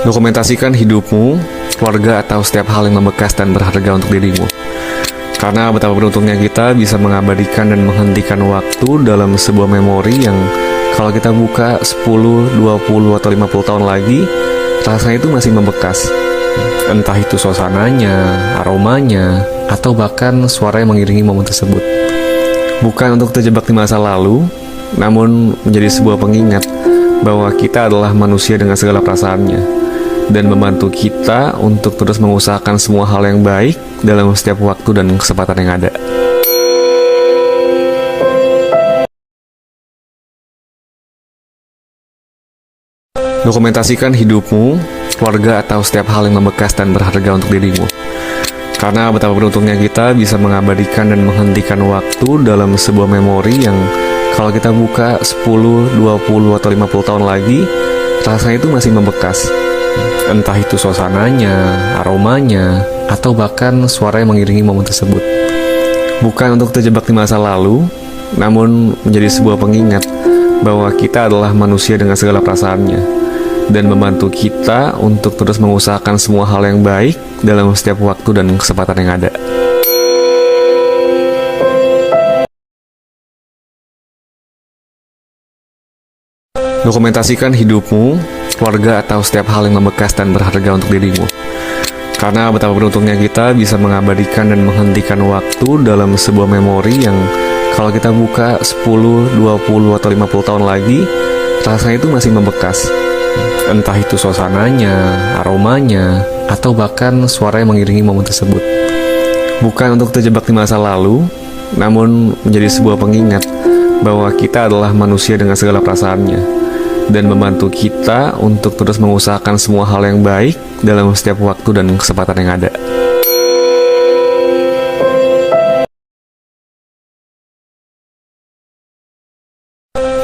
Dokumentasikan hidupmu, keluarga, atau setiap hal yang membekas dan berharga untuk dirimu. Karena betapa beruntungnya kita bisa mengabadikan dan menghentikan waktu dalam sebuah memori yang kalau kita buka 10, 20, atau 50 tahun lagi, rasanya itu masih membekas. Entah itu suasananya, aromanya, atau bahkan suara yang mengiringi momen tersebut. Bukan untuk terjebak di masa lalu, namun menjadi sebuah pengingat bahwa kita adalah manusia dengan segala perasaannya, dan membantu kita untuk terus mengusahakan semua hal yang baik dalam setiap waktu dan kesempatan yang ada. Dokumentasikan hidupmu, keluarga, atau setiap hal yang membekas dan berharga untuk dirimu. Karena betapa beruntungnya kita bisa mengabadikan dan menghentikan waktu dalam sebuah memori yang kalau kita buka 10, 20, atau 50 tahun lagi, rasanya itu masih membekas. Entah itu suasananya, aromanya, atau bahkan suara yang mengiringi momen tersebut. Bukan untuk terjebak di masa lalu, namun menjadi sebuah pengingat bahwa kita adalah manusia dengan segala perasaannya, dan membantu kita untuk terus mengusahakan semua hal yang baik dalam setiap waktu dan kesempatan yang ada. Dokumentasikan hidupmu, keluarga, atau setiap hal yang membekas dan berharga untuk dirimu. Karena betapa beruntungnya kita bisa mengabadikan dan menghentikan waktu dalam sebuah memori yang kalau kita buka 10, 20, atau 50 tahun lagi, rasanya itu masih membekas. Entah itu suasananya, aromanya, atau bahkan suara yang mengiringi momen tersebut. Bukan untuk terjebak di masa lalu, namun menjadi sebuah pengingat bahwa kita adalah manusia dengan segala perasaannya, dan membantu kita untuk terus mengusahakan semua hal yang baik dalam setiap waktu dan kesempatan yang ada.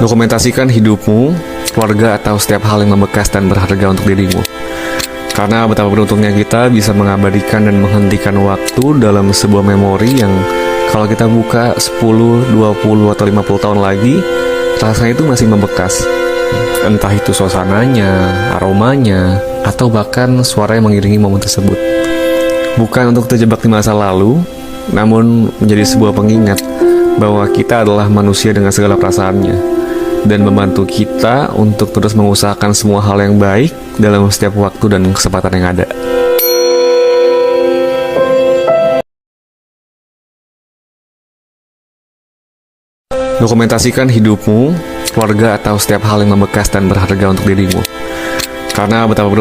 Dokumentasikan hidupmu, keluarga, atau setiap hal yang membekas dan berharga untuk dirimu. Karena betapa beruntungnya kita bisa mengabadikan dan menghentikan waktu dalam sebuah memori yang kalau kita buka 10, 20, atau 50 tahun lagi, rasanya itu masih membekas. Entah itu suasananya, aromanya, atau bahkan suara yang mengiringi momen tersebut. Bukan untuk terjebak di masa lalu, namun menjadi sebuah pengingat bahwa kita adalah manusia dengan segala perasaannya, dan membantu kita untuk terus mengusahakan semua hal yang baik dalam setiap waktu dan kesempatan yang ada. Dokumentasikan hidupmu, keluarga, atau setiap hal yang membekas dan berharga untuk dirimu. Karena betapa beruntungnya